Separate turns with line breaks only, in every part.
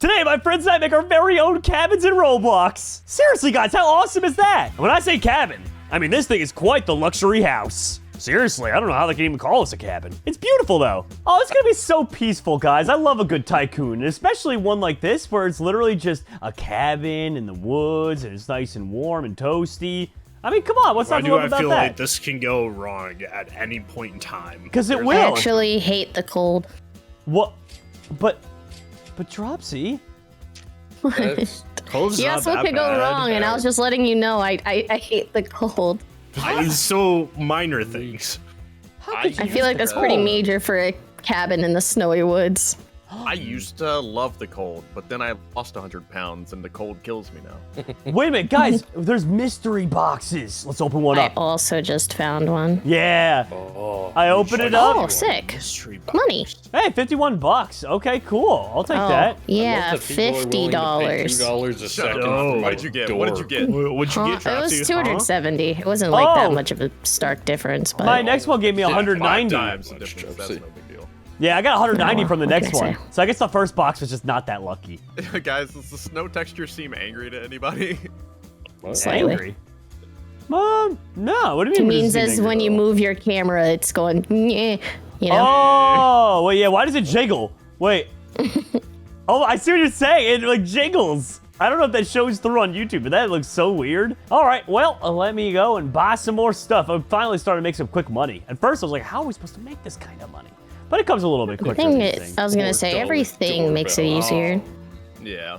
Today, my friends and I make our very own cabins in Roblox. Seriously, guys, how awesome is that? When I say cabin, I mean this thing is quite the luxury house. Seriously, I don't know how they can even call this a cabin. It's beautiful, though. Oh, it's gonna be so peaceful, guys. I love a good tycoon, and especially one like this where it's literally just a cabin in the woods, and it's nice and warm and toasty. I mean, come on, what's not to love about that?
I feel like this can go wrong at any point in time?
Because it
I
will.
actually hate the cold.
What? But Dropsy.
Cold's
Yes,
not
what
that
could go
bad.
wrong? And I was just letting you know I hate the cold.
It's so minor things.
I feel like that's pretty major for a cabin in the snowy woods.
I used to love the cold, but then I lost 100 pounds and the cold kills me now.
Wait a minute, guys. There's mystery boxes. Let's open one
I
up.
also just found one.
Yeah.
Oh,
I open it up.
Oh, sick.
Mystery box.
Money.
Hey, 51 bucks. Okay, cool. I'll take
Oh,
that.
yeah,
I love that people are willing to pay
$50.
$2 a second
up.
for my
What did you get?
door.
What did you get?
What'd you get,
It
Dropsy?
was 270. It wasn't like
Oh.
that much of a stark difference, but
My next one gave me 190.
5 times the difference. That's
Dropsy.
no big deal.
Yeah, I got 190
Oh,
from the
what
next
can I
one.
say?
So I guess the first box was just not that lucky.
Guys, does the snow texture seem angry to anybody?
What?
Slightly.
Angry. Mom, no. What do you
it
mean?
means as when you move your camera, it's going, "Nyeh," you know?
Oh, wait, yeah. Why does it jiggle? Wait. Oh, I see what you're saying. It like jiggles. I don't know if that shows through on YouTube, but that looks so weird. All right, well, let me go and buy some more stuff. I'm finally starting to make some quick money. At first, I was like, how are we supposed to make this kind of money? But it comes a little bit quicker.
Thing
these
is,
things.
I was gonna say,
$4
everything makes it
doorbell.
easier.
Yeah.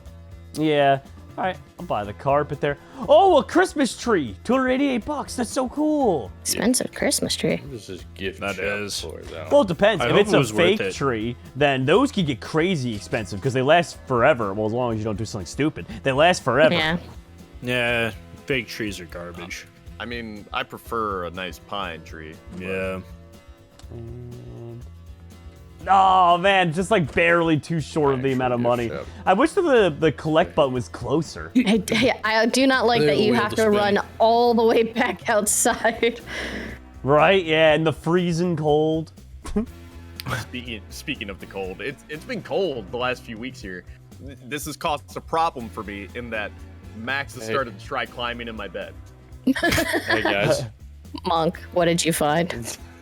Yeah. All right, I'll buy the carpet there. Oh, a Christmas tree. 288 bucks. That's so cool.
Expensive Christmas tree.
What is this gift
That
shop
is.
for, though?
Well, it depends.
I
If
hope
it's
it
a
was worth
fake
it.
tree, then those can get crazy expensive because they last forever. Well, as long as you don't do something stupid. They last forever.
Yeah.
Yeah, fake trees are garbage.
I mean, I prefer a nice pine tree.
Yeah.
Oh, man, just like barely too short of the amount of
Actual
money.
gift shop.
I wish the collect button was closer.
I do not like
They
that you
wheel
have
to
to
spin.
run all the way back outside.
Right? Yeah, and the freezing cold.
Speaking of the cold, it's been cold the last few weeks here. This has caused a problem for me in that Max has
Hey.
started to try climbing in my bed.
Hey, guys.
Monk, what did you find?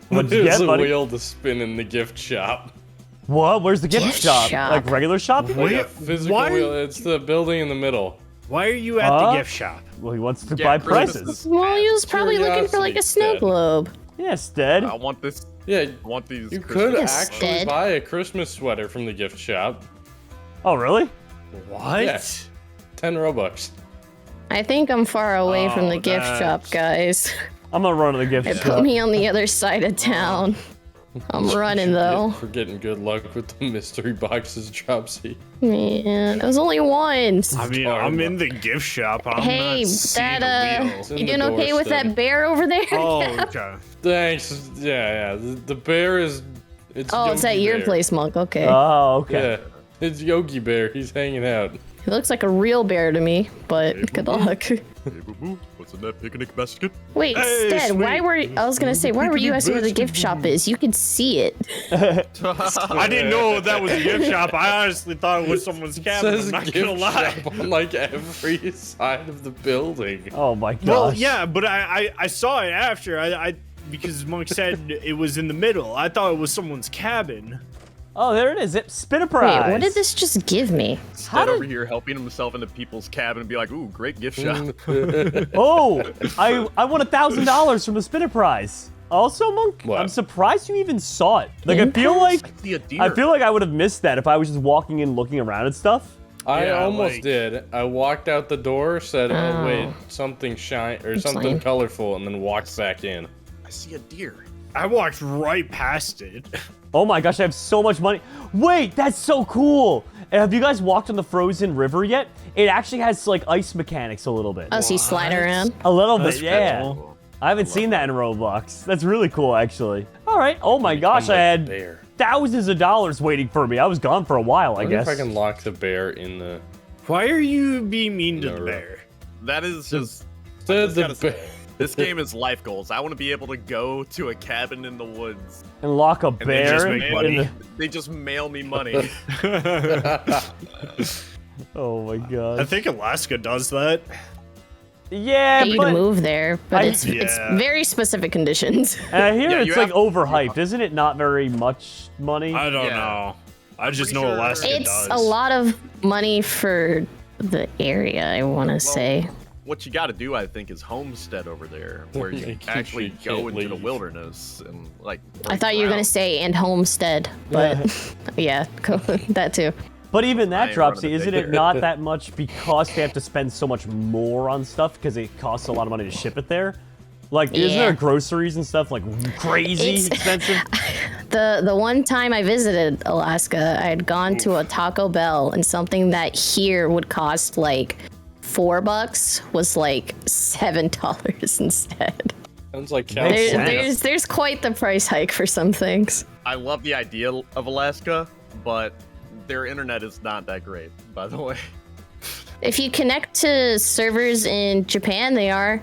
What'd you
There's
get,
a
buddy?
wheel to spin in the gift shop.
What? Where's the gift
Gift
shop?
shop.
Like regular shop?
Like
Wait,
a physical
why-
wheel. It's the building in the middle.
Why are you at
Huh?
the gift shop?
Well, he wants to
Yeah,
buy
Christmas
prices.
is-
Well, he was probably looking for like a snow
Curiosity,
globe.
Yes, Dad.
I want this.
Yeah,
I want these.
you
Christmas-
could
Yes,
actually
Dad.
buy a Christmas sweater from the gift shop.
Oh, really?
What?
Yeah. 10 Robux.
I think I'm far away from the
Oh,
gift shop,
that's-
guys.
I'm gonna run to the gift
It
shop.
put me on the other side of town. I'm running though.
For getting good luck with the mystery boxes, Dropsy.
Man, it was only one.
I mean, I'm in the gift shop. I'm
Hey,
not seeing
that,
a wheel.
It's in
You
the
doing okay with
doorstep.
that bear over there?
Oh, okay.
Thanks. Yeah. The bear is. It's
Oh, it's at
Yogi
your
Bear.
place, Monk. Okay.
Oh, okay.
Yeah. It's Yogi Bear. He's hanging out.
He looks like a real bear to me, but good luck.
Hey, boo-boo, what's in that picnic basket?
Wait,
Hey,
Stead, why
sweet.
were I was gonna say, why were you asking where the gift shop is? You could see it.
I didn't know that was a gift shop. I honestly thought it was someone's
It
cabin.
says
I'm not
gift
gonna lie.
shop on like every side of the building.
Oh my gosh.
Well, yeah, but I saw it after. I because Monk said it was in the middle. I thought it was someone's cabin.
Oh, there it is. Spin a prize.
Wait, what did this just give me?
Stead over here helping himself into people's cabin and be like, ooh, great gift shop.
Oh, I won $1,000 from the spinner prize. Also, Monk,
What?
I'm surprised you even saw it. Like, I feel like
I see a deer.
I feel like I would have missed that if I was just walking in, looking around and stuff.
I
Yeah,
almost
like-
did. I walked out the door, said, "Oh wait, something shine or something
lame.
colorful," and then walked back in.
I see a deer.
I walked right past it.
Oh my gosh, I have so much money. Wait, that's so cool. Have you guys walked on the frozen river yet? It actually has like ice mechanics a little bit.
Oh, so you slide around?
A little bit,
That's
yeah.
cool.
I haven't seen that in Roblox. That's really cool, actually. All right. Oh my gosh,
Become
I
like
had
the bear.
thousands of dollars waiting for me. I was gone for a while, I
wonder
guess.
if I can lock the bear in the.
Why are you being mean to the
No,
bear?
That is just.
The,
just gotta
the bear.
say, this game is life goals. I want to be able to go to a cabin in the woods.
And lock a
And they
bear
just
in
make
the-
money.
They just mail me money.
Oh my god.
I think Alaska does that.
Yeah,
Pay you
but
to move there, but it's
Yeah.
very specific conditions.
I hear
Yeah,
it's
you
like
have-
overhyped. Isn't it not very much money?
I don't
Yeah.
know. I just
pretty
know
sure
Alaska
It's
does.
a lot of money for the area, I want to say.
What you got to do, I think, is homestead over there, where you
You
actually
can't
go into the
leave.
wilderness and like.
I thought you were
roam.
gonna say and homestead, but yeah, that too.
But even
I
that,
ain't
Dropsy,
running a
isn't
big
it not that much because they have to spend so much more on stuff because it costs a lot of money to ship it there? Like, isn't
Yeah.
there groceries and stuff like crazy
It's-
expensive?
The one time I visited Alaska, I had gone to a Taco Bell, and something that here would cost like $4 was like $7 instead.
Sounds like
Makes
There,
sense.
there's quite the price hike for some things.
I love the idea of Alaska, but their internet is not that great, by the way.
If you connect to servers in Japan, they are.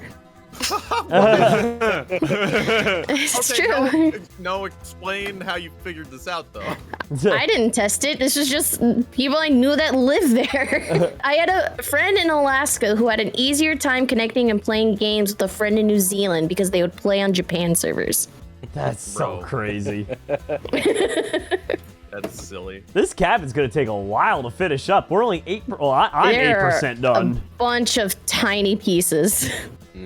It's true.
No, explain how you figured this out, though.
I didn't test it. This was just people I knew that live there. I had a friend in Alaska who had an easier time connecting and playing games with a friend in New Zealand because they would play on Japan servers.
That's so
Bro.
crazy.
That's silly.
This cabin's gonna take a while to finish up. We're only 8. Well, I'm
There are
8% done.
A bunch of tiny pieces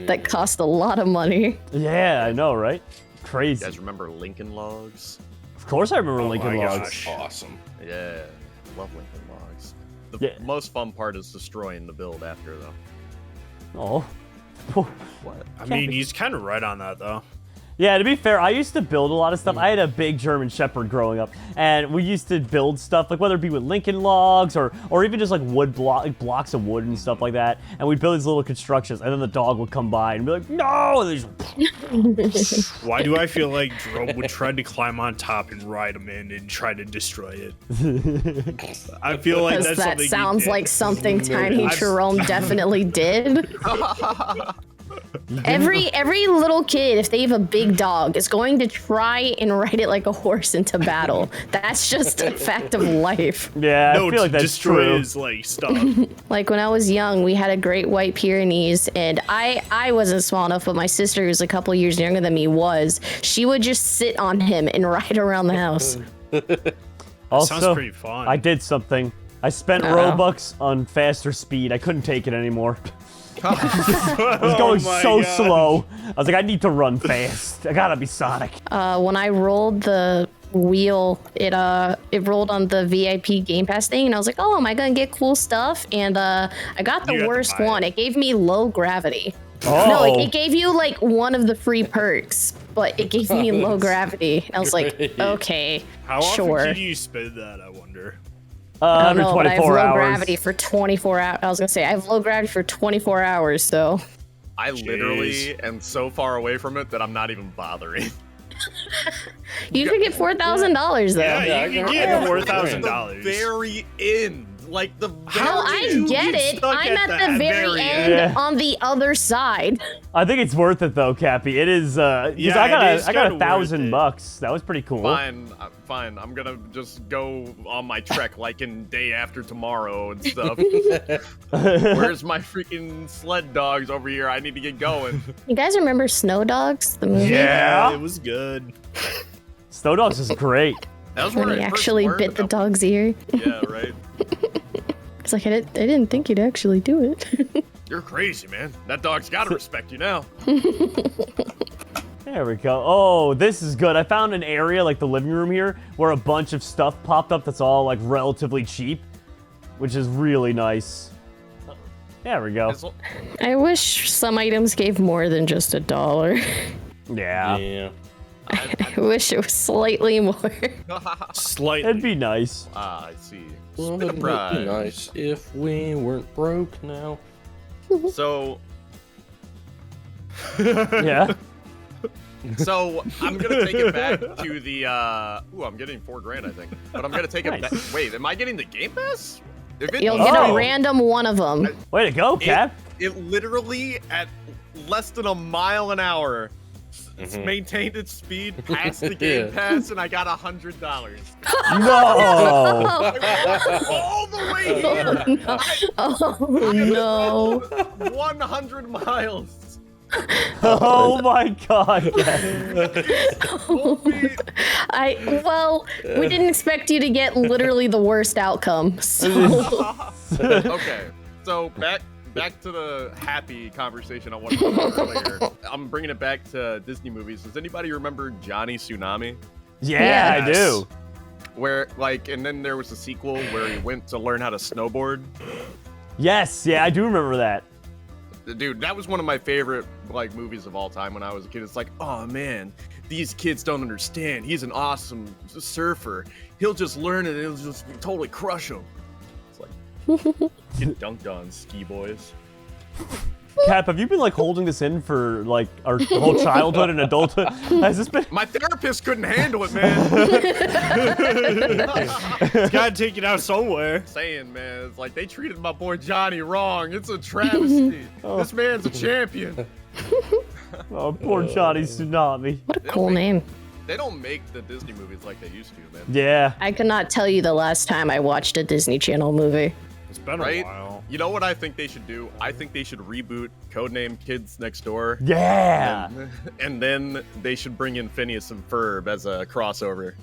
that cost a lot of money.
Yeah, I know, right?
You
Crazy.
guys remember Lincoln Logs?
Of course, I remember Lincoln
my
Logs.
gosh.
Awesome.
Yeah, love Lincoln Logs. The
Yeah.
most fun part is destroying the build after, though.
Oh.
What?
I mean, he's kind of right on that, though.
Yeah, to be fair, I used to build a lot of stuff. I had a big German Shepherd growing up, and we used to build stuff, like whether it be with Lincoln Logs or even just like blocks of wood and stuff like that. And we'd build these little constructions, and then the dog would come by and be like, "No!" And they just,
Why do I feel like Jerome would try to climb on top and ride him in and try to destroy it? I feel like
Because
that's
that
something he
sounds
did.
like something Tiny
I've-
Jerome definitely did. Every little kid, if they have a big dog, is going to try and ride it like a horse into battle. That's just a fact of life.
yeah,
No,
I feel like
to
that's
destroy
true.
his like stuff.
Like when I was young, we had a great white Pyrenees, and I wasn't small enough, but my sister, who's a couple years younger than me, was. She would just sit on him and ride around the house.
Also,
Sounds pretty fun.
I did something. I spent
Uh-oh.
Robux on faster speed. I couldn't take it anymore.
I
I was going so slow. I was like, I need to run fast. I gotta be Sonic.
When I rolled the wheel, it rolled on the VIP Game Pass thing, and I was like, oh, am I gonna get cool stuff? And I got
You
the
had to
worst
buy it.
one. It gave me low gravity.
Oh,
No, like it gave you like one of the free perks, but it gave me low gravity. And I was like,
Great.
okay,
How often
sure.
can you spend that? I wonder.
I don't
under
know, but I have
24
low
hours.
gravity for 24 hours. I was gonna say I have low gravity for 24 hours, so
I literally am so far away from it that I'm not even bothering.
you could get $4,000 though.
Yeah,
Yeah,
you
I
can
got-
get
The
$4,000.
very end, like the
How
very
I
you
get
get
it,
stuck
I'm
at
at
that
the very
very
end
end.
on the other side.
I think it's worth it though, Cappy. It is. 'Cause
Yeah,
I got
it is
I got
kinda worth it.
$1,000. That was pretty cool.
Fine, fine. I'm gonna just go on my trek like in day after tomorrow and stuff. Where's my freaking sled dogs over here? I need to get going.
You guys remember Snow Dogs, the movie?
Yeah.
it was good.
Snow Dogs is great.
That was
When
where
he
I first
actually
learned
bit the
about-
dog's ear.
Yeah, right.
It's like I didn't think you'd actually do it.
You're crazy, man. That dog's gotta respect you now.
There we go. Oh, this is good. I found an area like the living room here where a bunch of stuff popped up that's all like relatively cheap, which is really nice. There we go.
As lo-
I wish some items gave more than just $1.
Yeah.
Yeah.
I wish it was slightly more.
Slightly.
It'd be nice.
I see.
Well,
Spit a
it'd be
prize.
nice if we weren't broke now.
So,
Yeah.
so I'm gonna take it back to the. Ooh, I'm getting $4,000, I think. But I'm gonna take it back.
Nice.
Wait, am I getting the Game Pass? If it,
You'll get
Oh.
a random one of them.
Way to go, Cap.
it literally at less than a mile an hour It's maintained its speed past the game pass, and I got $100.
No.
All the way here.
Oh no.
100 miles.
Oh my God.
We didn't expect you to get literally the worst outcome. So.
Okay, so back to the happy conversation I wanted to have earlier. I'm bringing it back to Disney movies. Does anybody remember Johnny Tsunami?
Yeah, I
Yes.
do.
Where and then there was a sequel where he went to learn how to snowboard.
Yes, yeah, I do remember that.
Dude, that was one of my favorite movies of all time when I was a kid. It's like, oh man, these kids don't understand. He's an awesome surfer. He'll just learn it and he'll just totally crush them. It's like, get dunked on, ski boys.
Cap, have you been holding this in for our whole childhood and adulthood? Has this been?
My therapist couldn't handle it, man.
It's gotta take it out somewhere.
Saying, man, it's like they treated my boy Johnny wrong. It's a travesty. This man's a champion.
Oh, poor Johnny Tsunami.
What a cool name.
They don't make the Disney movies like they used to, man.
Yeah.
I could not tell you the last time I watched a Disney Channel movie.
It's been
Right?
a while.
You know what I think they should do? I think they should reboot Codename Kids Next Door.
Yeah.
And then they should bring in Phineas and Ferb as a crossover.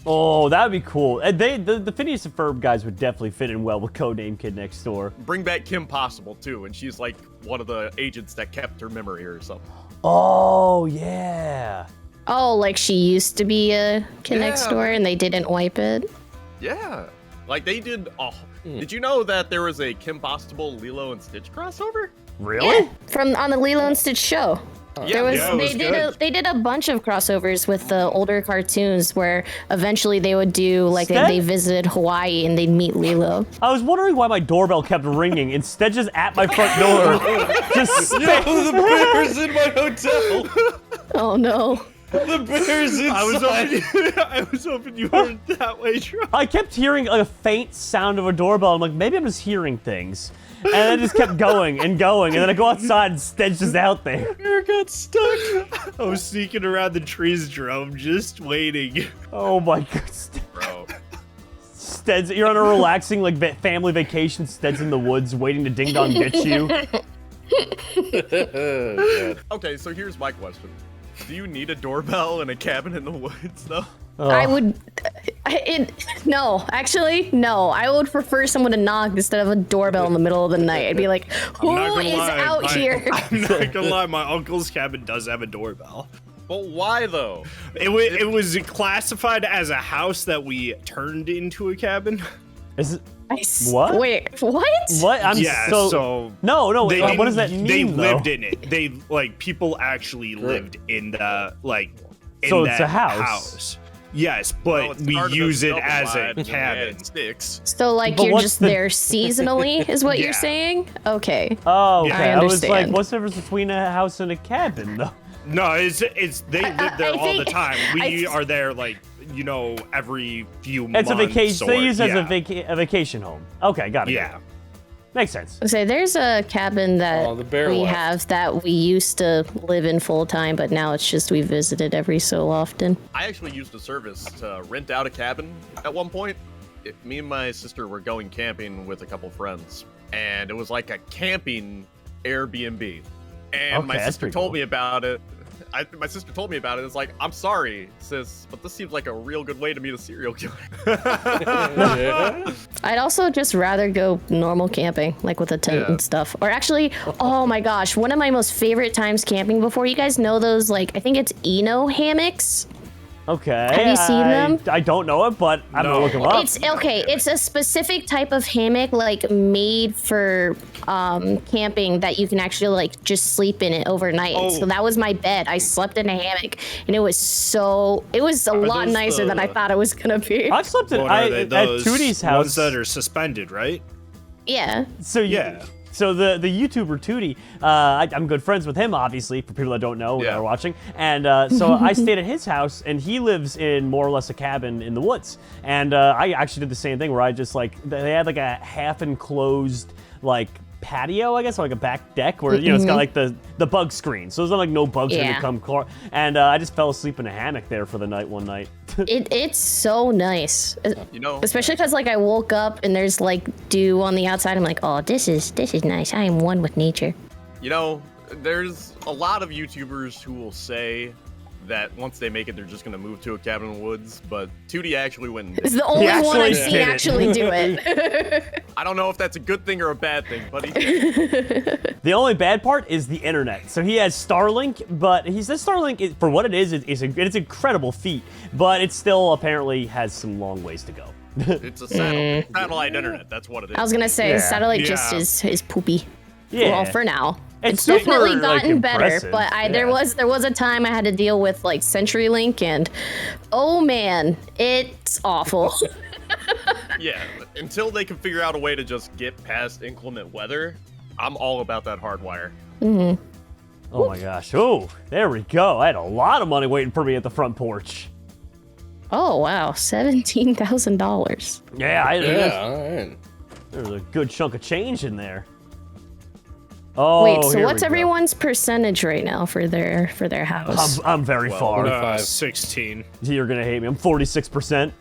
Oh, that would be cool. And the Phineas and Ferb guys would definitely fit in well with Codename Kid Next Door.
Bring back Kim Possible, too, and she's like one of the agents that kept her memory or something.
Oh, yeah.
Oh, like she used to be a kid next
Yeah.
door and they didn't wipe it?
Yeah. Like they did. Oh, did you know that there was a Kim Possible Lilo and Stitch crossover?
Really?
From on the Lilo and Stitch show. There was,
Yeah, it was good.
they did a bunch of crossovers with the older cartoons where eventually they would do they visited Hawaii and they'd meet Lilo.
I was wondering why my doorbell kept ringing instead just at my front door. Just
Yo, the bear's in my hotel.
Oh no.
The bear's inside.
I was hoping you weren't that way, Troy.
I kept hearing a faint sound of a doorbell. I'm like, maybe I'm just hearing things. And I just kept going and going. And then I go outside and Sted's just out there.
Bear got stuck. I was sneaking around the trees, Jerome, just waiting.
Oh my God.
Bro.
Sted's, you're on a relaxing family vacation. Sted's in the woods waiting to ding dong get you.
Okay, so here's my question. Do you need a doorbell in a cabin in the woods, though?
I would. No, actually, no. I would prefer someone to knock instead of a doorbell in the middle of the night. I'd be like, who
I'm not gonna
is
lie,
out here?
I'm not gonna lie, my uncle's cabin does have a doorbell.
But why, though?
It was classified as a house that we turned into a cabin.
Is it? What?
Wait, what?
What? I'm
Yeah,
so.
so
No, what does that mean?
They
though?
lived in it. They people actually lived in the in
So it's
that
a house.
Yes,
Well,
but
it's
we
part of the
use it
double
as
wide
a
and
cabin.
added sticks.
So
But
you're
what's
just
the-
there seasonally, is what
Yeah.
you're saying? Okay.
Oh, okay.
Yeah.
I
I was like,
understand.
what's the difference between a house and a cabin, though?
No, it's they live there
I
all the
think-
time. We
I-
are there every few
It's
months.
a vacation. They
or-
use it
yeah.
as a vacation home. Okay, got it.
Yeah.
Makes sense.
So there's a cabin that
Oh, the bear
we
left.
have that we used to live in full time, but now it's just we visited every so often.
I actually used a service to rent out a cabin at one point. Me and my sister were going camping with a couple friends, and it was like a camping Airbnb. And my
Okay, that's
sister
pretty
told
cool.
me about it. My sister told me about it. It's like, I'm sorry, sis, but this seems like a real good way to meet a serial killer.
Yeah.
I'd also just rather go normal camping, like with a tent
Yeah.
and stuff. Or actually, oh my gosh, one of my most favorite times camping before. You guys know those, I think it's Eno hammocks?
Okay.
Have you seen them?
I don't know it, but I'm gonna
No.
look them up.
It's okay. It's a specific type of hammock, made for camping that you can actually just sleep in it overnight.
Oh.
So that was my bed. I slept in a hammock, and it was a lot
those
nicer than I
the-
thought it was gonna be.
I've slept in
What are they?
at
Those
Tootie's
ones
house.
that are suspended, right?
Yeah.
So
Yeah.
So the YouTuber Tootie, I'm good friends with him, obviously, for people that don't know that
Yeah.
are watching. And so I stayed at his house, and he lives in more or less a cabin in the woods. And I actually did the same thing where I just they had a half enclosed patio, I guess, or like a back deck where it's got like the bug screen, so there's not like no bugs
Yeah.
gonna come. And I just fell asleep in a hammock there for the night one night.
It's so nice.
You know,
Especially because like I woke up and there's like dew on the outside. I'm like, oh, this is nice. I am one with nature.
you know, there's a lot of YouTubers who will say that once they make it, they're just gonna move to a cabin in the woods. But 2D actually went. And did
It's
it.
the only one
actually
I've
did
seen
it.
actually do it.
I don't know if that's a good thing or a bad thing, but he did.
The only bad part is the internet. So he has Starlink, but he says Starlink, for what it is, it's an incredible feat, but it still apparently has some long ways to go.
It's a satellite internet. That's what it is.
I was gonna say
Yeah.
satellite just
Yeah.
is poopy.
Yeah.
Well, for now.
It's
It's
super,
definitely
like,
gotten better,
impressive.
but there
Yeah.
was a time I had to deal with like CenturyLink, and oh man, it's awful.
Yeah, until they can figure out a way to just get past inclement weather, I'm all about that hardwire.
Oh my gosh. Oh, there we go. I had a lot of money waiting for me at the front porch.
Oh wow, $17,000.
Yeah,
Yeah, all right.
there's a good chunk of change in there. Oh,
Wait, so
here
what's
we go.
everyone's percentage right now for their house?
I'm very far.
45.
16.
You're gonna hate me. I'm 46%.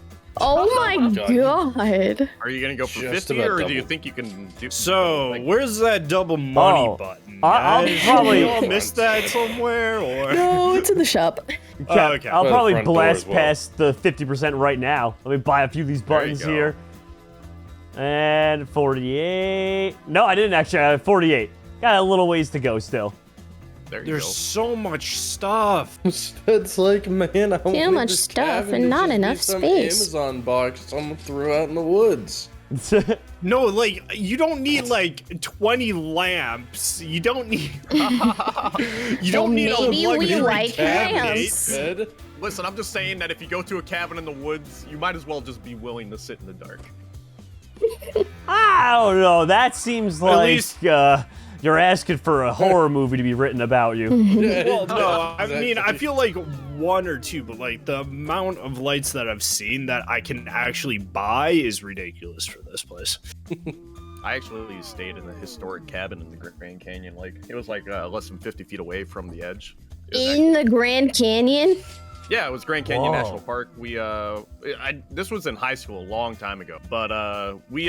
Oh my
God.
god.
Are you gonna go for
Just
50,
about
or do you
double.
think you can do?
So,
like,
where's that double money
Oh,
button?
I'll
guys?
probably-
You all missed that somewhere, or?
No, it's in the shop.
Cap,
okay.
I'll
By the
probably
front door
blast
as well.
past the 50% right now. Let me buy a few of these
There you
buttons
go.
here. And 48. No, I didn't actually. I have 48. Got a little ways to go still.
there you
There's
go.
so much stuff.
It's like, man, I wanted
much
this
stuff
cabin
and
to
not
just be
enough
some
space.
Amazon box someone threw out in the woods.
No, like, you don't need, like, 20 lamps. You don't need... you don't need a
maybe we
luxury
like
cabinet.
lamps.
Ed?
Listen, I'm just saying that if you go to a cabin in the woods, you might as well just be willing to sit in the dark.
I don't know. That seems like
least-
you're asking for a horror movie to be written about you.
Well, no, I
Exactly.
mean, I feel like one or two, but like the amount of lights that I've seen that I can actually buy is ridiculous for this place.
I actually stayed in a historic cabin in the Grand Canyon. Like, it was like less than 50 feet away from the edge. It was
In the Grand Canyon?
Yeah, it was Grand Canyon
Whoa.
National Park. This was in high school a long time ago, but we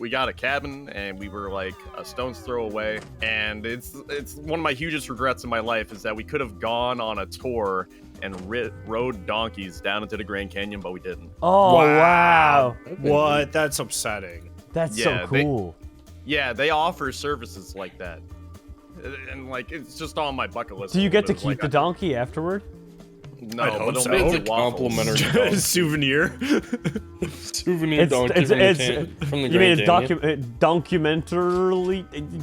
got a cabin and we were like a stone's throw away. And it's one of my hugest regrets in my life is that we could have gone on a tour and rode donkeys down into the Grand Canyon, but we didn't.
Oh, wow.
What? That's upsetting.
That's
Yeah,
so cool.
Yeah, they offer services like that, and like it's just on my bucket list.
Do you get to
But,
keep
like,
the donkey afterward?
No,
I'd
but
hope
they'll
so.
make
It's
you
a
waffles.
complimentary
Souvenir.
souvenir
It's,
donkey
it's,
from,
it's,
the from the
you mean
Grand
it's
Canyon.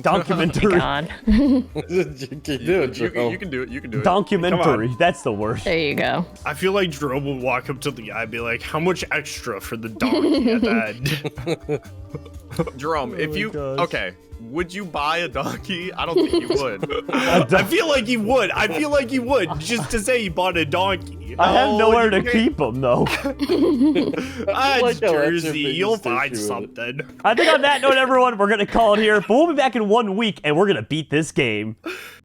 documentary.
God.
You can do it,
You
Jerome.
can do it. You can do it.
Documentary. That's the word.
There you go.
I feel like Jerome would walk up to the guy and be like, how much extra for the donkey at that?
Jerome, if
my
you
gosh.
okay, would you buy a donkey? I don't think you would.
I feel like he would. I feel like he would, just to say he bought a donkey.
I have
Oh,
nowhere to
you can't-
keep them though.
Ah,
like
it's
how that's your
Jersey. You'll
biggest
find
issue with it.
something.
I think on that note, everyone, we're gonna call it here. But we'll be back in 1 week, and we're gonna beat this game.